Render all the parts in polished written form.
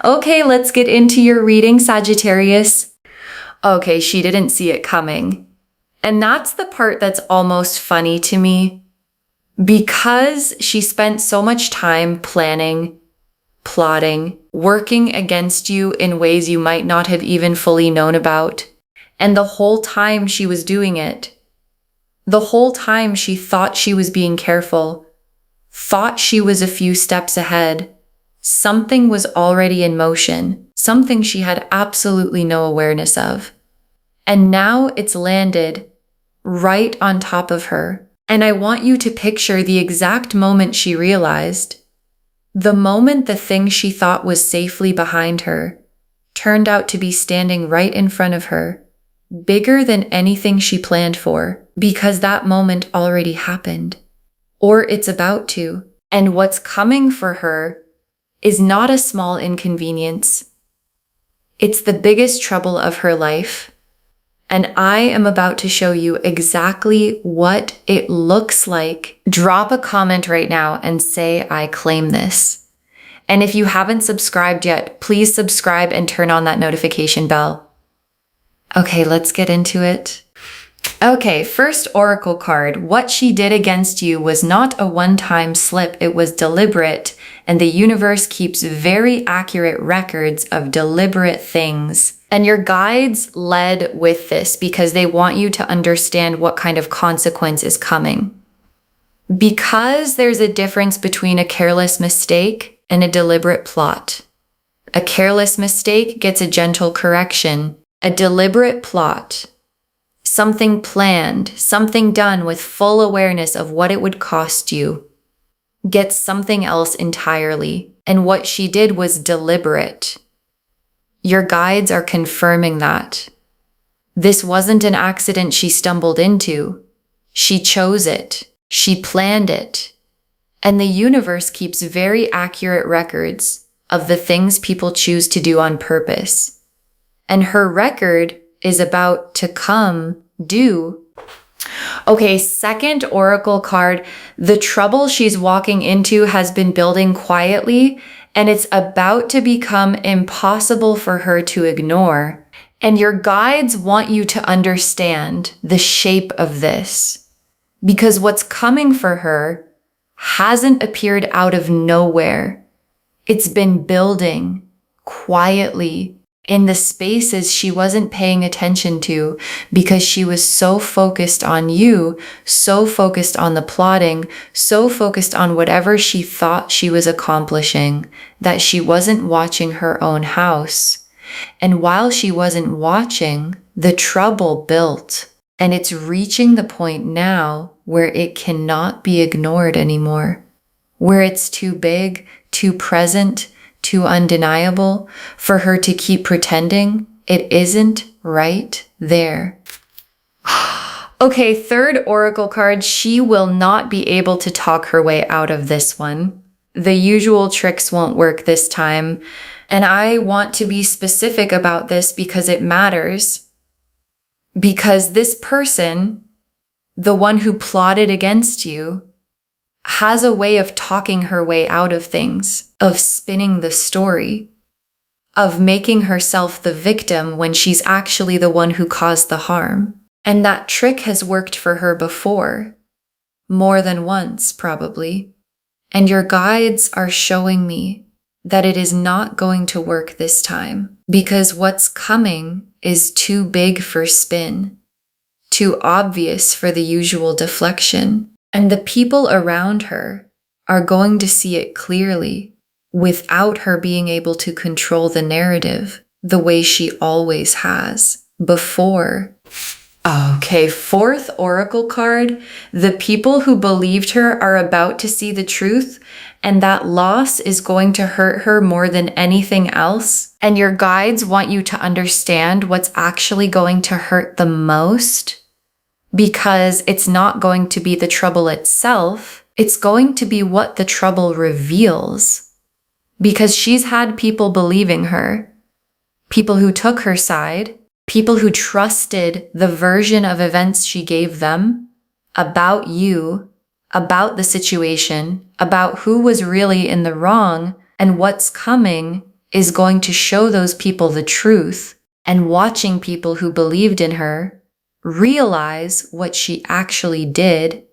Okay, let's get into your reading, Sagittarius. Okay, she didn't see it coming. And that's the part that's almost funny to me. Because she spent so much time planning, plotting, working against you in ways you might not have even fully known about. And the whole time she was doing it, the whole time she thought she was being careful, thought she was a few steps ahead, something was already in motion, something she had absolutely no awareness of. And now it's landed right on top of her. And I want you to picture the exact moment she realized. The moment the thing she thought was safely behind her turned out to be standing right in front of her, bigger than anything she planned for, because that moment already happened. Or it's about to. And what's coming for her is not a small inconvenience. It's the biggest trouble of her life. And I am about to show you exactly what it looks like. Drop a comment right now and say, I claim this. And if you haven't subscribed yet, please subscribe and turn on that notification bell. Okay, let's get into it. Okay, first oracle card. What she did against you was not a one-time slip, it was deliberate, and the universe keeps very accurate records of deliberate things. And your guides led with this because they want you to understand what kind of consequence is coming. Because there's a difference between a careless mistake and a deliberate plot. A careless mistake gets a gentle correction. A deliberate plot, something planned, something done with full awareness of what it would cost you, gets something else entirely. And what she did was deliberate. Your guides are confirming that. This wasn't an accident she stumbled into. She chose it. She planned it. And the universe keeps very accurate records of the things people choose to do on purpose. And her record is about to come due. Okay, second oracle card. The trouble she's walking into has been building quietly, and it's about to become impossible for her to ignore. And your guides want you to understand the shape of this, because what's coming for her hasn't appeared out of nowhere. It's been building quietly in the spaces she wasn't paying attention to because she was so focused on you, so focused on the plotting, so focused on whatever she thought she was accomplishing, that she wasn't watching her own house. And while she wasn't watching, the trouble built. And it's reaching the point now where it cannot be ignored anymore, where it's too big, too present, too undeniable for her to keep pretending it isn't right there. Okay, third oracle card. She will not be able to talk her way out of this one. The usual tricks won't work this time. And I want to be specific about this because it matters. Because this person, the one who plotted against you, has a way of talking her way out of things, of spinning the story, of making herself the victim when she's actually the one who caused the harm. And that trick has worked for her before, more than once probably. And your guides are showing me that it is not going to work this time, because what's coming is too big for spin, too obvious for the usual deflection. And the people around her are going to see it clearly without her being able to control the narrative the way she always has before. Okay, fourth oracle card. The people who believed her are about to see the truth, and that loss is going to hurt her more than anything else. And your guides want you to understand what's actually going to hurt the most. Because it's not going to be the trouble itself, it's going to be what the trouble reveals. Because she's had people believing her, people who took her side, people who trusted the version of events she gave them about you, about the situation, about who was really in the wrong, and what's coming is going to show those people the truth, and watching people who believed in her realize what she actually did,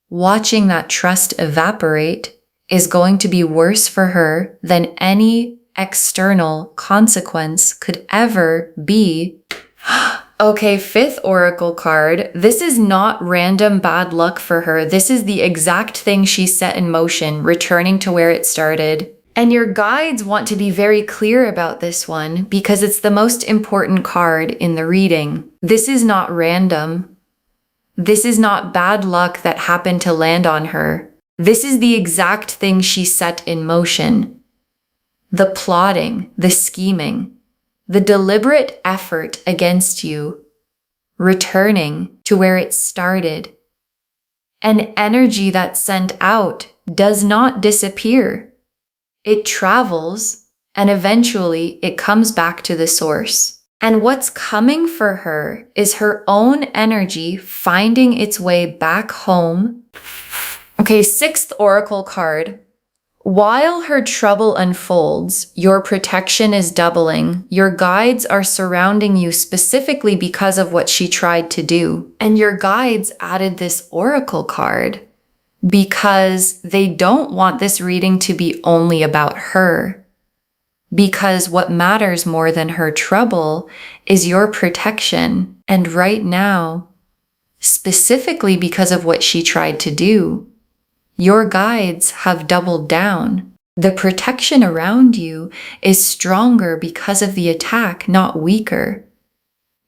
watching that trust evaporate, is going to be worse for her than any external consequence could ever be. Okay, fifth oracle card. This is not random bad luck for her. This is the exact thing she set in motion, returning to where it started. And your guides want to be very clear about this one because it's the most important card in the reading. This is not random. This is not bad luck that happened to land on her. This is the exact thing she set in motion. The plotting, the scheming, the deliberate effort against you, returning to where it started. An energy that's sent out does not disappear. It travels, and eventually it comes back to the source. And what's coming for her is her own energy finding its way back home. Okay, sixth oracle card. While her trouble unfolds, your protection is doubling. Your guides are surrounding you specifically because of what she tried to do. And your guides added this oracle card because they don't want this reading to be only about her. Because what matters more than her trouble is your protection. And right now, specifically because of what she tried to do, your guides have doubled down. The protection around you is stronger because of the attack, not weaker.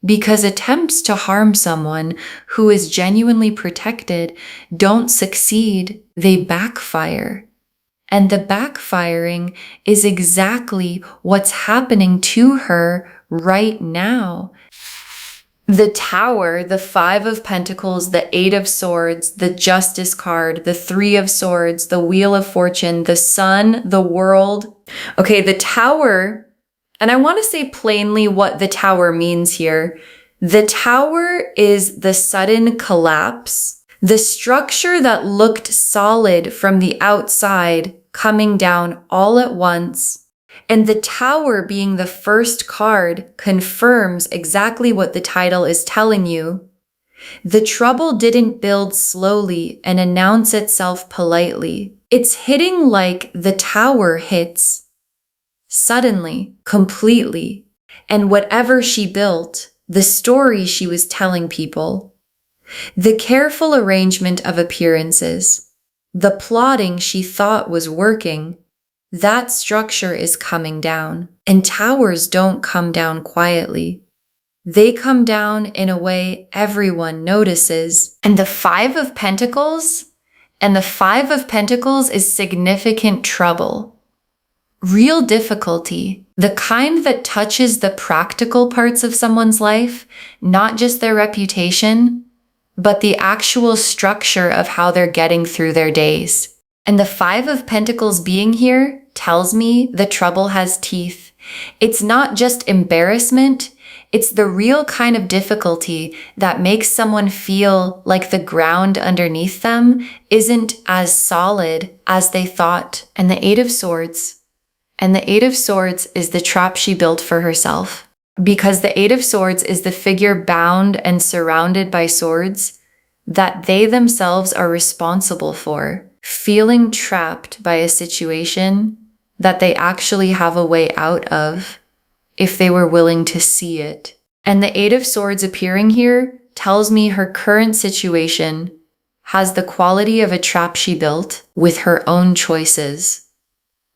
Because attempts to harm someone who is genuinely protected don't succeed, they backfire. And the backfiring is exactly what's happening to her right now. The Tower, the Five of Pentacles, the Eight of Swords, the Justice card, the Three of Swords, the Wheel of Fortune, the Sun, the World. Okay, the Tower, and I want to say plainly what the Tower means here. The Tower is the sudden collapse, the structure that looked solid from the outside coming down all at once. And the Tower being the first card confirms exactly what the title is telling you. The trouble didn't build slowly and announce itself politely. It's hitting like the Tower hits. Suddenly, completely. And whatever she built, the story she was telling people, the careful arrangement of appearances, the plotting she thought was working, that structure is coming down. And towers don't come down quietly. They come down in a way everyone notices. And the Five of Pentacles? And the Five of Pentacles is significant trouble. Real difficulty. The kind that touches the practical parts of someone's life, not just their reputation, but the actual structure of how they're getting through their days. And the Five of Pentacles being here tells me the trouble has teeth. It's not just embarrassment, it's the real kind of difficulty that makes someone feel like the ground underneath them isn't as solid as they thought. And the Eight of Swords. And the Eight of Swords is the trap she built for herself. Because the Eight of Swords is the figure bound and surrounded by swords that they themselves are responsible for, feeling trapped by a situation that they actually have a way out of if they were willing to see it. And the Eight of Swords appearing here tells me her current situation has the quality of a trap she built with her own choices,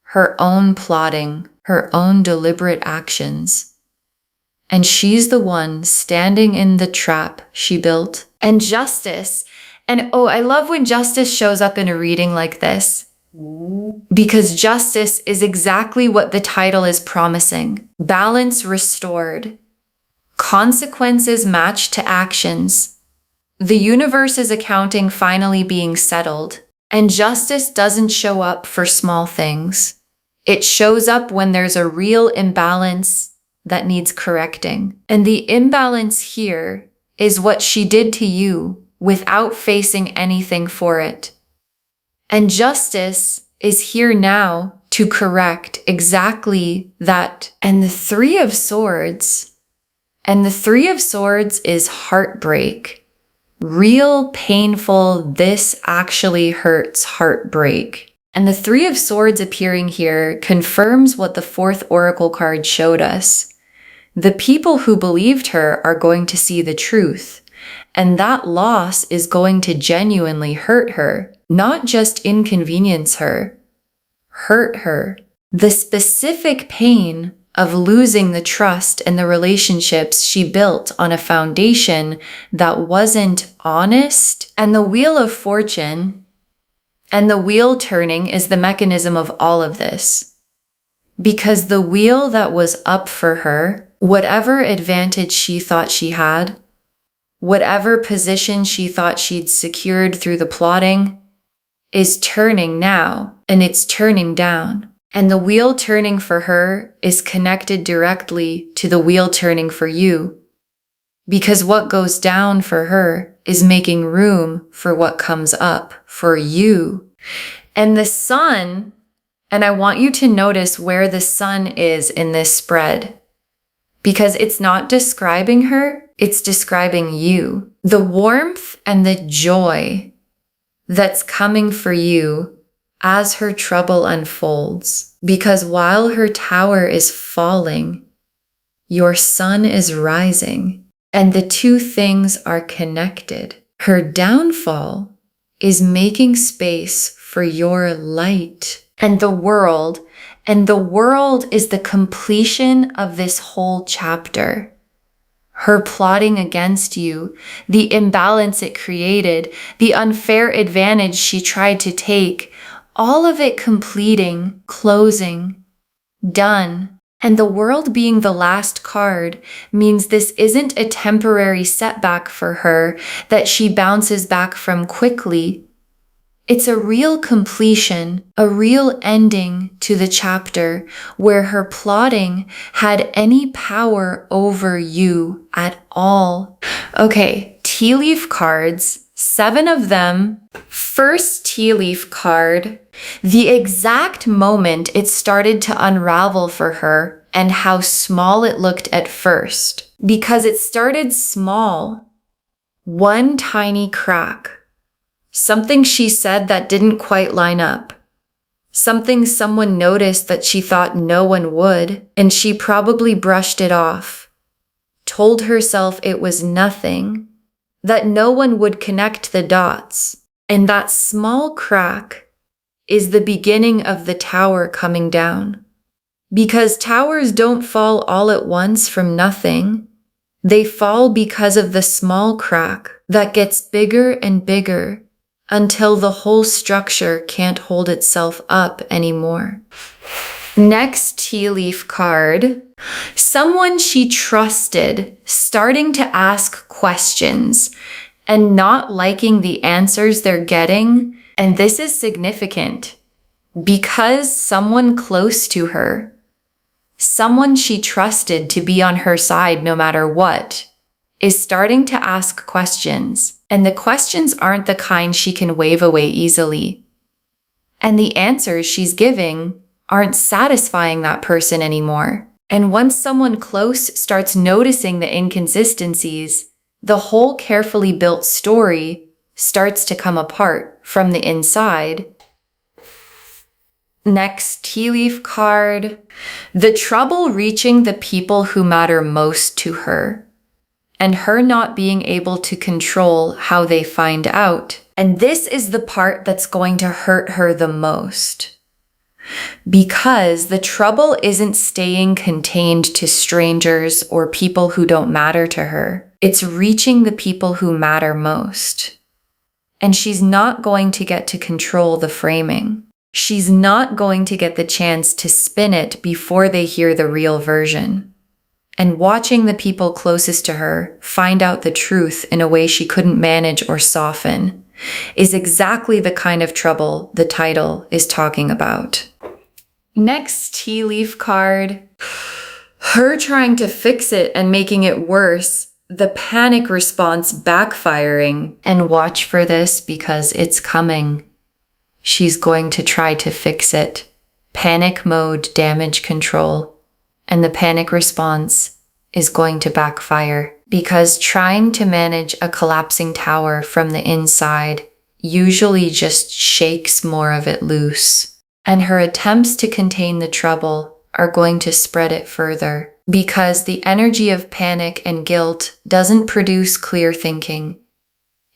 her own plotting, her own deliberate actions. And she's the one standing in the trap she built. And Justice. And oh, I love when Justice shows up in a reading like this. Because Justice is exactly what the title is promising. Balance restored. Consequences matched to actions. The universe's accounting finally being settled. And justice doesn't show up for small things. It shows up when there's a real imbalance that needs correcting. And the imbalance here is what she did to you without facing anything for it. And justice is here now to correct exactly that. And the Three of Swords. And the Three of Swords is heartbreak. Real painful, this actually hurts heartbreak. And the Three of Swords appearing here confirms what the fourth oracle card showed us. The people who believed her are going to see the truth. And that loss is going to genuinely hurt her, not just inconvenience her. Hurt her. The specific pain of losing the trust and the relationships she built on a foundation that wasn't honest. And the Wheel of Fortune and the wheel turning is the mechanism of all of this. Because the wheel that was up for her, whatever advantage she thought she had, whatever position she thought she'd secured through the plotting, is turning now, and it's turning down. And the wheel turning for her is connected directly to the wheel turning for you. Because what goes down for her is making room for what comes up for you. And the sun, and I want you to notice where the sun is in this spread. Because it's not describing her, it's describing you. The warmth and the joy that's coming for you as her trouble unfolds. Because while her tower is falling, your sun is rising. And the two things are connected. Her downfall is making space for your light. And the world is the completion of this whole chapter. Her plotting against you, the imbalance it created, the unfair advantage she tried to take, all of it completing, closing, done. And the world being the last card means this isn't a temporary setback for her that she bounces back from quickly. It's a real completion, a real ending to the chapter where her plotting had any power over you at all. Okay, tea leaf cards. 7 of them. First tea leaf card, the exact moment it started to unravel for her and how small it looked at first. Because it started small. One tiny crack. Something she said that didn't quite line up. Something someone noticed that she thought no one would, and she probably brushed it off. Told herself it was nothing. That no one would connect the dots. And that small crack is the beginning of the tower coming down. Because towers don't fall all at once from nothing. They fall because of the small crack that gets bigger and bigger until the whole structure can't hold itself up anymore. Next tea leaf card. Someone she trusted starting to ask questions and not liking the answers they're getting. And this is significant because someone close to her, someone she trusted to be on her side no matter what, is starting to ask questions. And the questions aren't the kind she can wave away easily. And the answers she's giving aren't satisfying that person anymore. And once someone close starts noticing the inconsistencies, the whole carefully built story starts to come apart from the inside. Next tea leaf card. The trouble reaching the people who matter most to her, and her not being able to control how they find out. And this is the part that's going to hurt her the most. Because the trouble isn't staying contained to strangers or people who don't matter to her. It's reaching the people who matter most. And she's not going to get to control the framing. She's not going to get the chance to spin it before they hear the real version. And watching the people closest to her find out the truth in a way she couldn't manage or soften is exactly the kind of trouble the title is talking about. Next tea leaf card. Her trying to fix it and making it worse. The panic response backfiring. And watch for this because it's coming. She's going to try to fix it. panic mode damage control, and the panic response is going to backfire because trying to manage a collapsing tower from the inside usually just shakes more of it loose. And her attempts to contain the trouble are going to spread it further because the energy of panic and guilt doesn't produce clear thinking.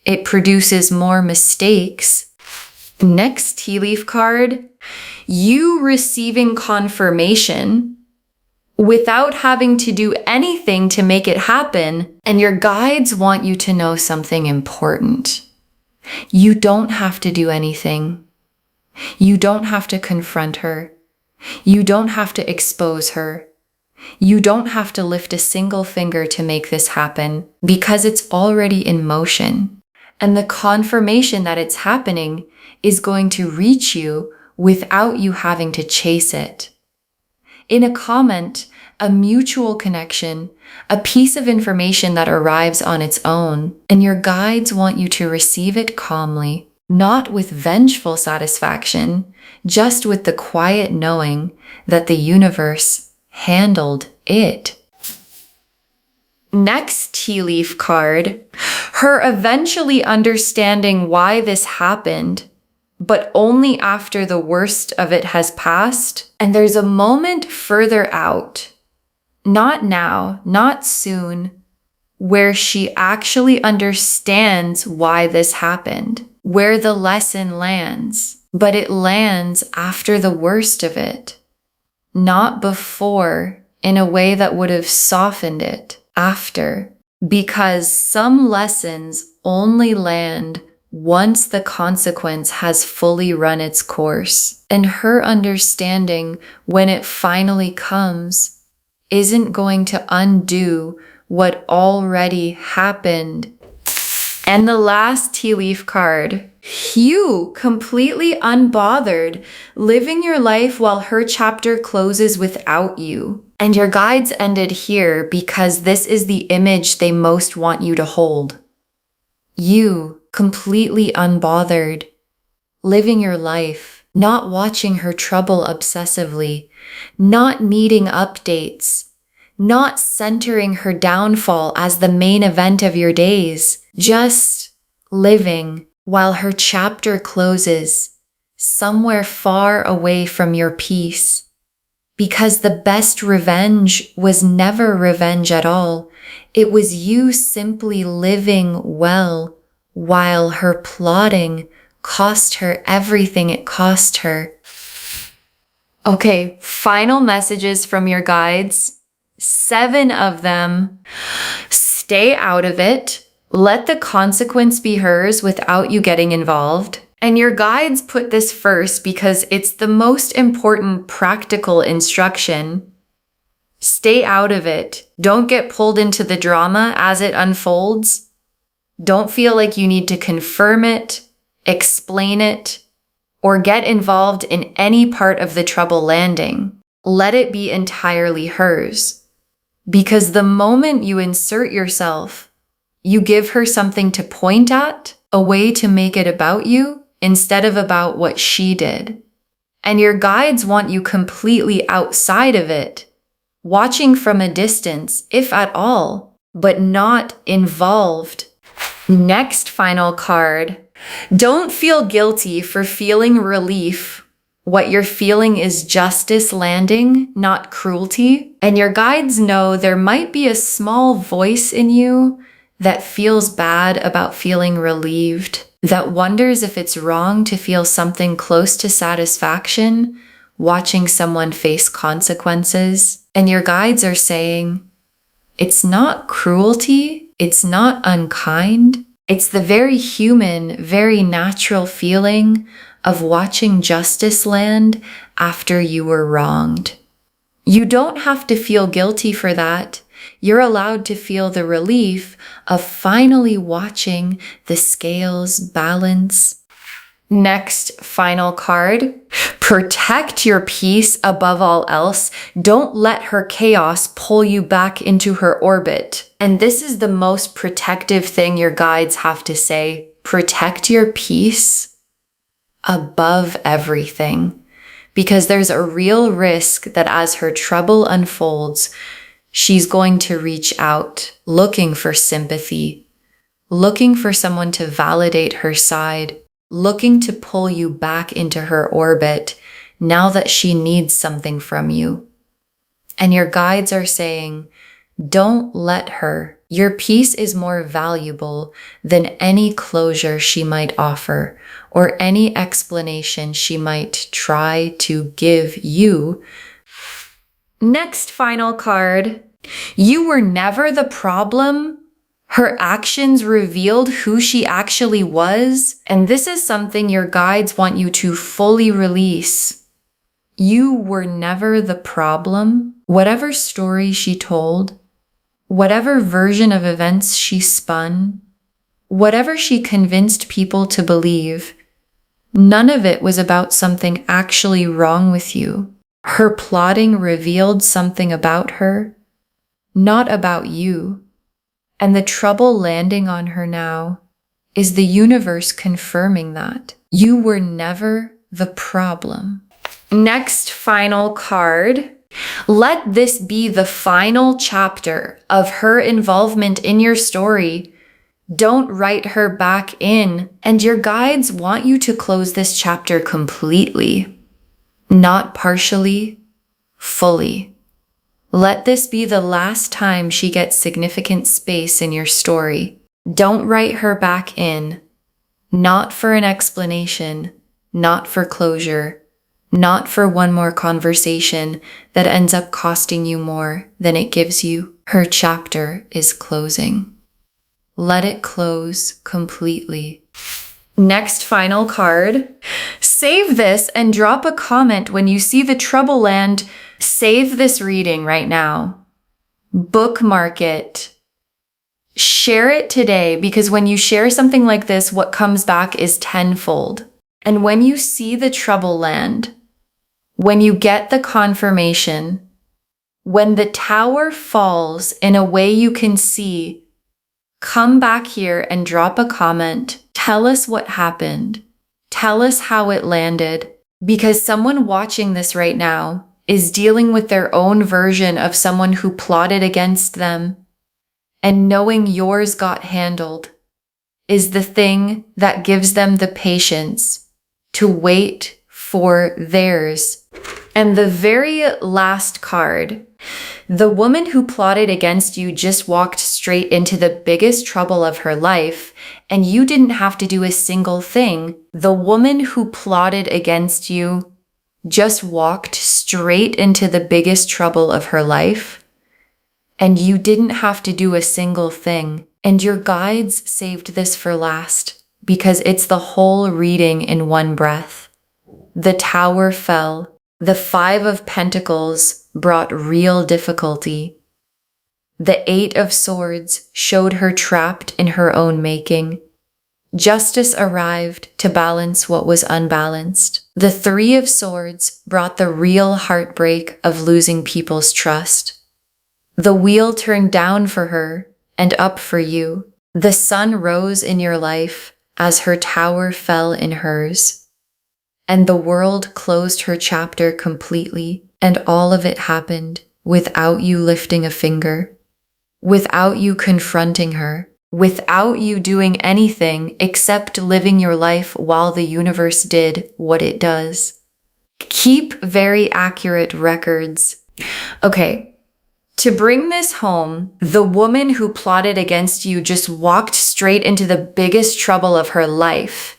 It produces more mistakes. Next tea leaf card, you receiving confirmation without having to do anything to make it happen, and your guides want you to know something important. You don't have to do anything. You don't have to confront her. You don't have to expose her. You don't have to lift a single finger to make this happen because it's already in motion. And the confirmation that it's happening is going to reach you without you having to chase it. In a comment, a mutual connection, a piece of information that arrives on its own, and your guides want you to receive it calmly, not with vengeful satisfaction, just with the quiet knowing that the universe handled it. Next tea leaf card, her eventually understanding why this happened, but only after the worst of it has passed. And there's a moment further out, not now, not soon, where she actually understands why this happened, where the lesson lands, but it lands after the worst of it, not before, in a way that would have softened it after, because some lessons only land once the consequence has fully run its course. And her understanding, when it finally comes, isn't going to undo what already happened. And the last tea leaf card, you completely unbothered, living your life while her chapter closes without you. And your guides ended here because this is the image they most want you to hold. You completely unbothered, living your life, not watching her trouble obsessively, not needing updates, not centering her downfall as the main event of your days, just living while her chapter closes, somewhere far away from your peace. Because the best revenge was never revenge at all. It was you simply living well while her plotting cost her everything it cost her. Okay, final messages from your guides. 7 of them. Stay out of it. Let the consequence be hers without you getting involved. And your guides put this first because it's the most important practical instruction. Stay out of it. Don't get pulled into the drama as it unfolds. Don't feel like you need to confirm it, explain it, or get involved in any part of the trouble landing. Let it be entirely hers. Because the moment you insert yourself, you give her something to point at, a way to make it about you, instead of about what she did. And your guides want you completely outside of it, watching from a distance, if at all, but not involved. Next final card. Don't feel guilty for feeling relief. What you're feeling is justice landing, not cruelty. And your guides know there might be a small voice in you that feels bad about feeling relieved, that wonders if it's wrong to feel something close to satisfaction, watching someone face consequences. And your guides are saying, it's not cruelty, it's not unkind, it's the very human, very natural feeling of watching justice land after you were wronged. You don't have to feel guilty for that. You're allowed to feel the relief of finally watching the scales balance. Next, final card. Protect your peace above all else. Don't let her chaos pull you back into her orbit. And this is the most protective thing your guides have to say. Protect your peace above everything. because there's a real risk that as her trouble unfolds, she's going to reach out, looking for sympathy, looking for someone to validate her side, looking to pull you back into her orbit now that she needs something from you. And your guides are saying, don't let her. Your peace is more valuable than any closure she might offer or any explanation she might try to give you. Next final card. You were never the problem. Her actions revealed who she actually was. And this is something your guides want you to fully release. You were never the problem. Whatever story she told, whatever version of events she spun, whatever she convinced people to believe, none of it was about something actually wrong with you. Her plotting revealed something about her, not about you. And the trouble landing on her now is the universe confirming that. You were never the problem. Next final card. Let this be the final chapter of her involvement in your story. Don't write her back in. And your guides want you to close this chapter completely, not partially, fully. Let this be the last time she gets significant space in your story. Don't write her back in, not for an explanation, not for closure, not for one more conversation that ends up costing you more than it gives you. Her chapter is closing. Let it close completely. Next final card. Save this and drop a comment when you see the trouble land. Save this reading right now. Bookmark it. Share it today, because when you share something like this, what comes back is tenfold. And when you see the trouble land, when you get the confirmation, when the tower falls in a way you can see, come back here and drop a comment. Tell us what happened. Tell us how it landed, because someone watching this right now is dealing with their own version of someone who plotted against them. And knowing yours got handled is the thing that gives them the patience to wait for theirs. And the very last card, the woman who plotted against you just walked straight into the biggest trouble of her life, and you didn't have to do a single thing. The woman who plotted against you just walked straight into the biggest trouble of her life, and you didn't have to do a single thing. And your guides saved this for last, because it's the whole reading in one breath. The tower fell. The 5 of Pentacles brought real difficulty. The 8 of Swords showed her trapped in her own making. Justice arrived to balance what was unbalanced. The 3 of Swords brought the real heartbreak of losing people's trust. The wheel turned down for her and up for you. The sun rose in your life as her tower fell in hers. And the world closed her chapter completely, and all of it happened without you lifting a finger, without you confronting her, without you doing anything except living your life while the universe did what it does. Keep very accurate records. Okay, to bring this home, the woman who plotted against you just walked straight into the biggest trouble of her life.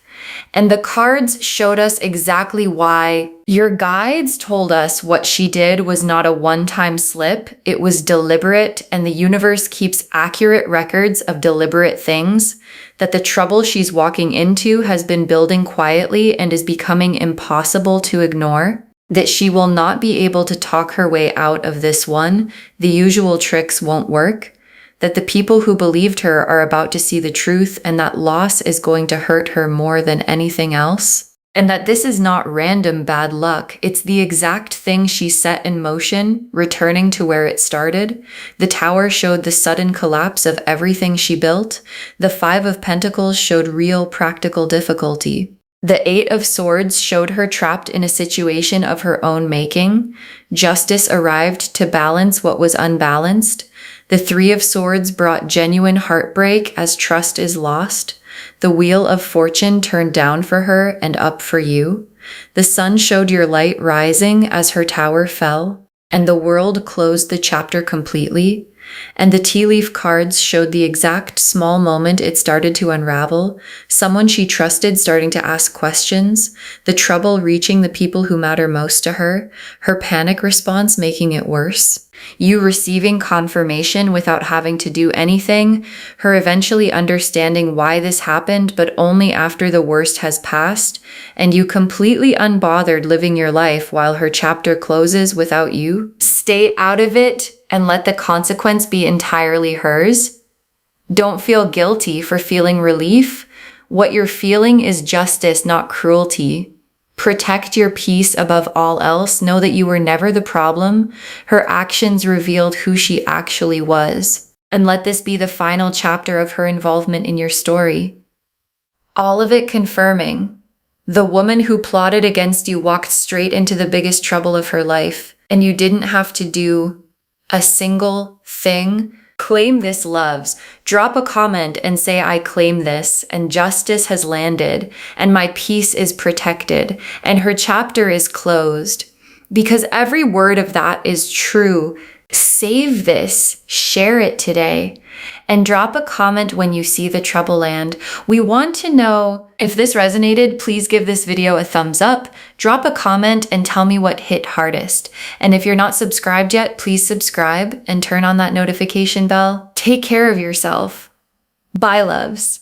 And the cards showed us exactly why. Your guides told us what she did was not a one-time slip. It was deliberate, and the universe keeps accurate records of deliberate things, that the trouble she's walking into has been building quietly and is becoming impossible to ignore, that she will not be able to talk her way out of this one. The usual tricks won't work. That the people who believed her are about to see the truth, and that loss is going to hurt her more than anything else. And that this is not random bad luck. It's the exact thing she set in motion, returning to where it started. The tower showed the sudden collapse of everything she built. The 5 of Pentacles showed real practical difficulty. The Eight of Swords showed her trapped in a situation of her own making. Justice arrived to balance what was unbalanced. The Three of Swords brought genuine heartbreak as trust is lost. The Wheel of Fortune turned down for her and up for you. The sun showed your light rising as her tower fell, and the world closed the chapter completely. And the tea leaf cards showed the exact small moment it started to unravel, someone she trusted starting to ask questions, the trouble reaching the people who matter most to her, her panic response making it worse, you receiving confirmation without having to do anything, her eventually understanding why this happened but only after the worst has passed, and you completely unbothered living your life while her chapter closes without you. Stay out of it and let the consequence be entirely hers. Don't feel guilty for feeling relief. What you're feeling is justice, not cruelty. Protect your peace above all else. Know that you were never the problem. Her actions revealed who she actually was. And let this be the final chapter of her involvement in your story. All of it confirming. The woman who plotted against you walked straight into the biggest trouble of her life, and you didn't have to do a single thing. Claim this, loves. Drop a comment and say, I claim this, and justice has landed, and my peace is protected, and her chapter is closed. Because every word of that is true. Save this, share it today, and drop a comment when you see the trouble land. We want to know if this resonated. Please give this video a thumbs up, drop a comment, and tell me what hit hardest. And if you're not subscribed yet, please subscribe and turn on that notification bell. Take care of yourself. Bye, loves.